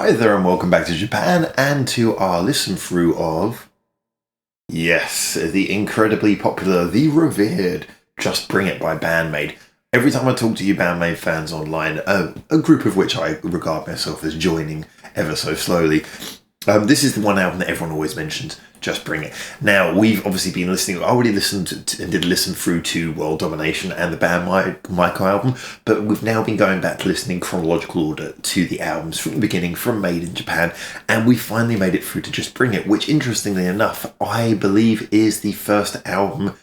Hi there and welcome back to Japan and to our listen through of, yes, the incredibly popular, the revered Just Bring It by BAND-MAID. Every time I talk to you BAND-MAID fans online, a group of which I regard myself as joining ever so slowly, this is the one album that everyone always mentions, Just Bring It. Now, we've obviously been listening, I already listened to, and did listen through to World Domination and the BAND-MAID album, but we've now been going back to listening in chronological order to the albums from the beginning, from Made in Japan, and we finally made it through to Just Bring It, which, interestingly enough, I believe is the first album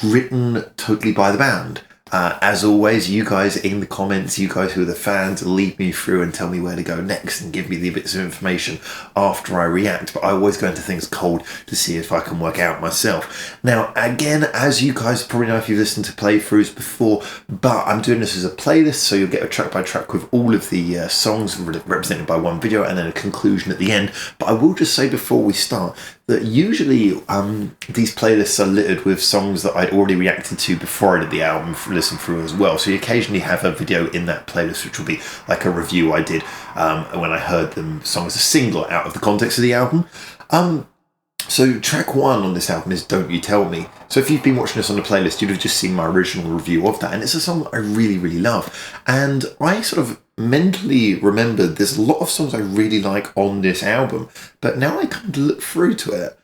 written totally by the band. As always, you guys in the comments, you guys who are the fans, lead me through and tell me where to go next and give me the bits of information after I react. But I always go into things cold to see if I can work out myself. Now, again, as you guys probably know if you've listened to playthroughs before, but I'm doing this as a playlist, so you'll get a track by track with all of the songs represented by one video and then a conclusion at the end. But I will just say before we start that usually these playlists are littered with songs that I'd already reacted to before I did the album for listen through as well. So you occasionally have a video in that playlist which will be like a review I did when I heard them song as a single out of the context of the album. So track one on this album is Don't You Tell Me. So if you've been watching this on the playlist, you'd have just seen my original review of that. And it's a song that I really, really love. And I sort of mentally remembered there's a lot of songs I really like on this album. But now I come to look through to it.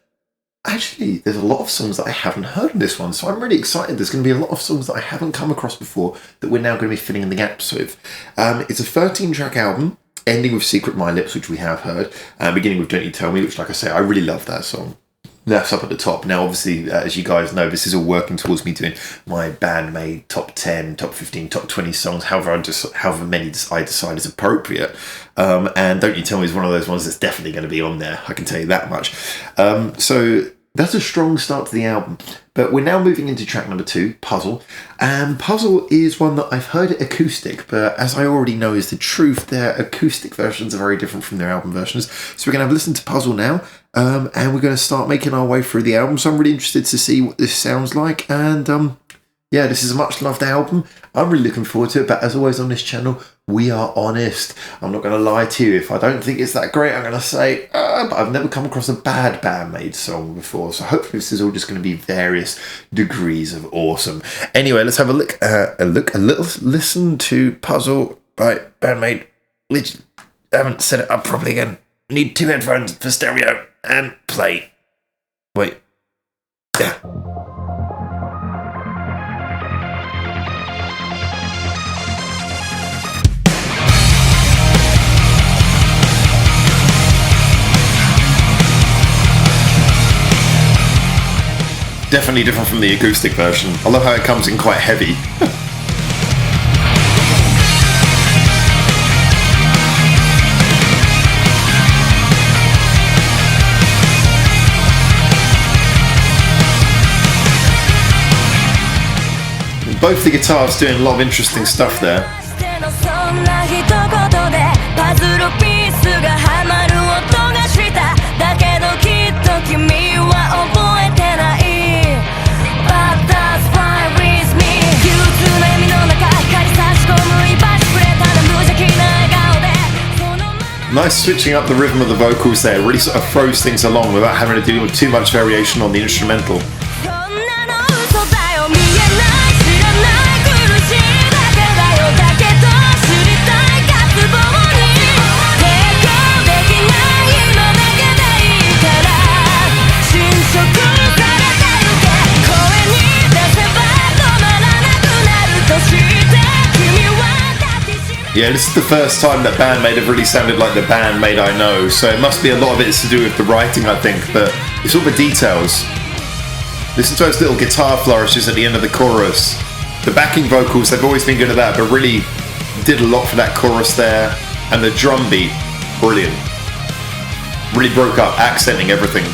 Actually, there's a lot of songs that I haven't heard in this one. So I'm really excited. There's going to be a lot of songs that I haven't come across before that we're now going to be filling in the gaps with. It's a 13-track album, ending with Secret My Lips, which we have heard, beginning with Don't You Tell Me, which, like I say, I really love that song. That's up at the top. Now, obviously, as you guys know, this is all working towards me doing my BAND-MAID top 10, top 15, top 20 songs, however many I decide is appropriate. And Don't You Tell Me is one of those ones that's definitely going to be on there, I can tell you that much. So that's a strong start to the album. But we're now moving into track number 2, Puzzle. And Puzzle is one that I've heard acoustic, but as I already know is the truth, their acoustic versions are very different from their album versions. So we're going to have a listen to Puzzle now, and we're going to start making our way through the album. So I'm really interested to see what this sounds like. And yeah, this is a much loved album. I'm really looking forward to it, but as always on this channel, we are honest. I'm not going to lie to you. If I don't think it's that great, I'm going to say, but I've never come across a bad BAND-MAID song before, so hopefully this is all just going to be various degrees of awesome. Anyway, let's have a little listen to Puzzle by BAND-MAID. I haven't set it up properly again. Need 2 headphones for stereo, and play. Wait. Yeah. Definitely different from the acoustic version. I love how it comes in quite heavy. Both the guitars doing a lot of interesting stuff there. Nice switching up the rhythm of the vocals there, really sort of throws things along without having to do too much variation on the instrumental. Yeah, this is the first time that BAND-MAID have really sounded like the BAND-MAID I know, so it must be a lot of it is to do with the writing, I think, but it's all the details. Listen to those little guitar flourishes at the end of the chorus. The backing vocals, they've always been good at that, but really did a lot for that chorus there, and the drum beat, brilliant. Really broke up, accenting everything.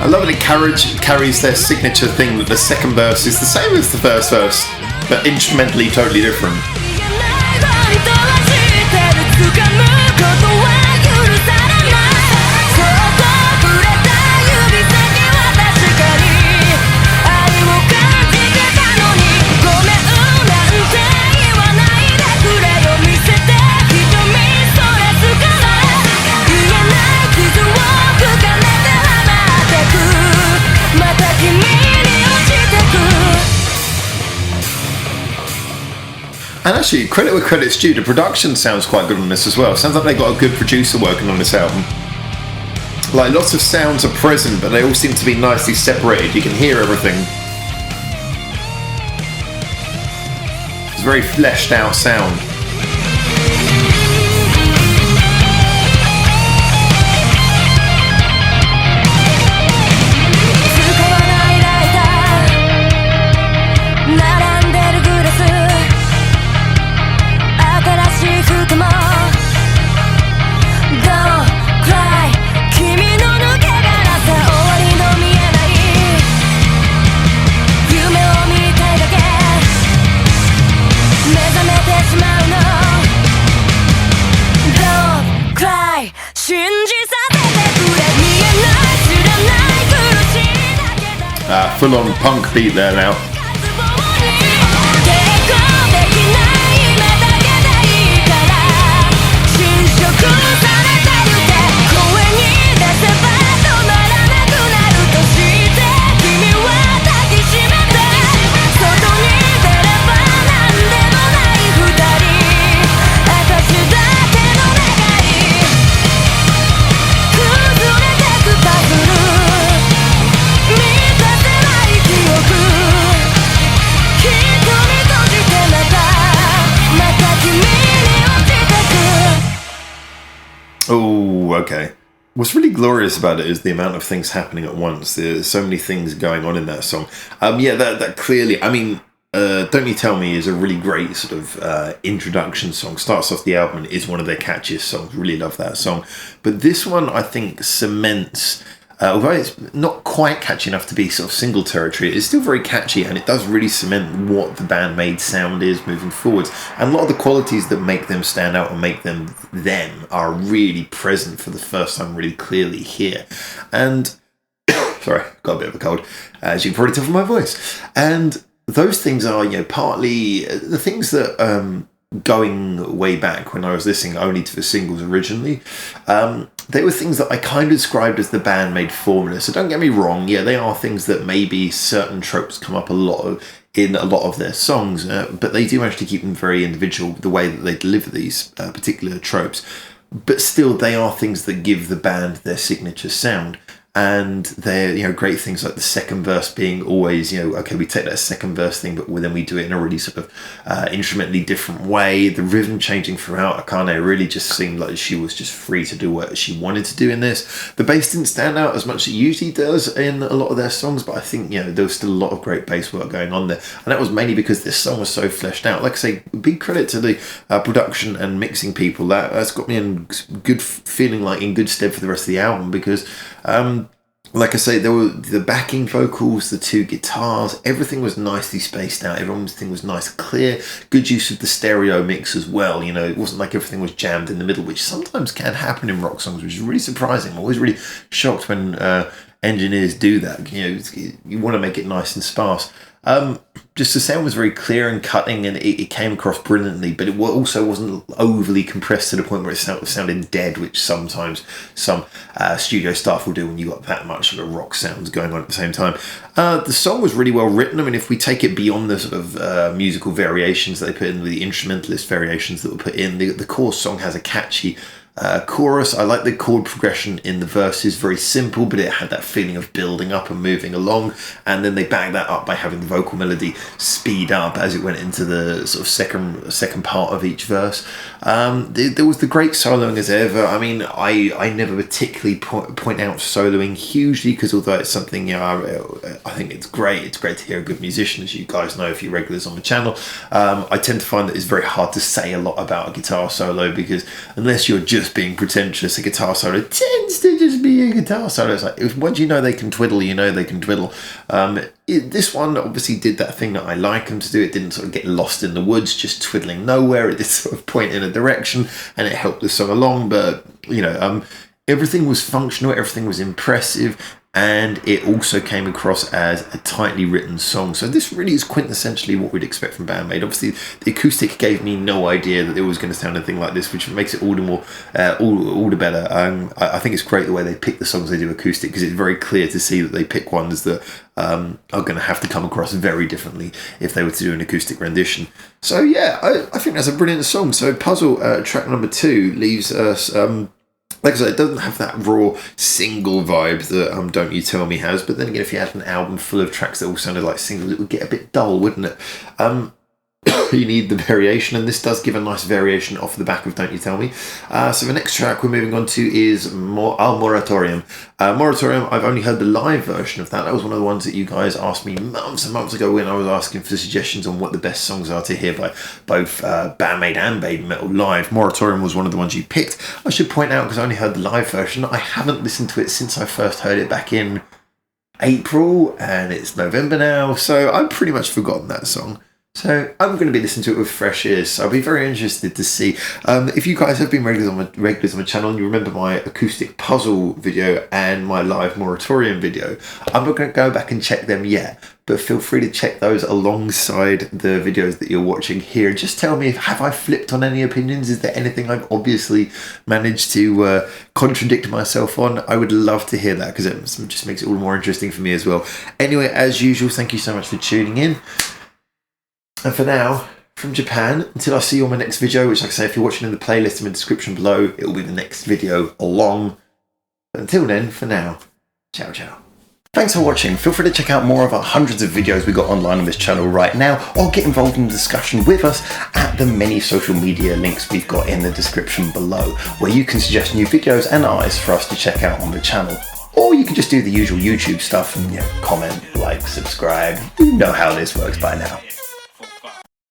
I love that it carries their signature thing that the second verse is the same as the first verse. but instrumentally totally different. And actually, credit where credit's due, the production sounds quite good on this as well. Sounds like they got a good producer working on this album. Like, lots of sounds are present, but they all seem to be nicely separated. You can hear everything. It's a very fleshed out sound. Full on punk beat there now. Oh, okay. What's really glorious about it is the amount of things happening at once. There's so many things going on in that song. Yeah, that clearly, I mean, Don't You Tell Me is a really great sort of introduction song. Starts off the album and is one of their catchiest songs. Really love that song. But this one, I think, cements... although it's not quite catchy enough to be sort of single territory, it's still very catchy, and it does really cement what the BAND-MAID sound is moving forwards. And a lot of the qualities that make them stand out and make them are really present for the first time really clearly here. And, sorry, got a bit of a cold, as you can probably tell from my voice. And those things are, partly the things that... going way back when I was listening only to the singles originally, they were things that I kind of described as the BAND-MAID formula. So don't get me wrong, yeah, they are things that maybe certain tropes come up in a lot of their songs, but they do manage to keep them very individual, the way that they deliver these particular tropes. But still, they are things that give the band their signature sound. And they're, great things like the second verse being always, okay, we take that second verse thing, but then we do it in a really sort of instrumentally different way. The rhythm changing throughout. Akane really just seemed like she was just free to do what she wanted to do in this. The bass didn't stand out as much as it usually does in a lot of their songs, but I think, there was still a lot of great bass work going on there. And that was mainly because this song was so fleshed out. Like I say, big credit to the production and mixing people. That's got me in good feeling, like in good stead for the rest of the album, because... like I say, there were the backing vocals, the two guitars, everything was nicely spaced out, everything was nice, clear, good use of the stereo mix as well, it wasn't like everything was jammed in the middle, which sometimes can happen in rock songs, which is really surprising. I'm always really shocked when engineers do that. You want to make it nice and sparse. Just the sound was very clear and cutting, and it came across brilliantly, but it also wasn't overly compressed to the point where it sounded dead, which sometimes some studio staff will do when you got that much of a rock sounds going on at the same time. The song was really well written. I mean, if we take it beyond the sort of musical variations that they put in, the instrumentalist variations that were put in, the core song has a catchy chorus. I like the chord progression in the verses, very simple, but it had that feeling of building up and moving along, and then they backed that up by having the vocal melody speed up as it went into the sort of second part of each verse. There was the great soloing as ever. I mean, I never particularly point out soloing hugely, because although it's something, I think it's great to hear a good musician, as you guys know if you're regulars on the channel. I tend to find that it's very hard to say a lot about a guitar solo, because unless you're just just being pretentious. A guitar solo tends to just be a guitar solo. It's like, once you know they can twiddle, you know they can twiddle. This one obviously did that thing that I like them to do. It didn't sort of get lost in the woods, just twiddling nowhere. It did sort of point in a direction, and it helped the song along. But, you know, everything was functional, everything was impressive, and it also came across as a tightly written song. So this really is quintessentially what we'd expect from BAND-MAID. Obviously, the acoustic gave me no idea that it was going to sound anything like this, which makes it all the more, all the better. I think it's great the way they pick the songs they do acoustic, because it's very clear to see that they pick ones that are going to have to come across very differently if they were to do an acoustic rendition. So yeah, I think that's a brilliant song. So Puzzle, track number 2, leaves us... like I said, it doesn't have that raw single vibe that Don't You Tell Me has, but then again, if you had an album full of tracks that all sounded like singles, it would get a bit dull, wouldn't it? You need the variation, and this does give a nice variation off the back of Don't You Tell Me. So the next track we're moving on to is Moratorium. Moratorium, I've only heard the live version of that. That was one of the ones that you guys asked me months and months ago when I was asking for suggestions on what the best songs are to hear by both BAND-MAID and Baby Metal live. Moratorium was one of the ones you picked. I should point out, because I only heard the live version, I haven't listened to it since I first heard it back in April, and it's November now, so I've pretty much forgotten that song. So I'm going to be listening to it with fresh ears. So I'll be very interested to see if you guys have been regulars on my channel and you remember my acoustic puzzle video and my live Moratorium video. I'm not going to go back and check them yet, but feel free to check those alongside the videos that you're watching here. Just tell me, have I flipped on any opinions? Is there anything I've obviously managed to contradict myself on? I would love to hear that, because it just makes it all more interesting for me as well. Anyway, as usual, thank you so much for tuning in. And for now, from Japan, until I see you on my next video, which, like I say, if you're watching in the playlist in the description below, it will be the next video along. But until then, for now, ciao ciao. Thanks for watching. Feel free to check out more of our hundreds of videos we got online on this channel right now, or get involved in the discussion with us at the many social media links we've got in the description below, where you can suggest new videos and artists for us to check out on the channel. Or you can just do the usual YouTube stuff and, comment, like, subscribe. You know how this works by now.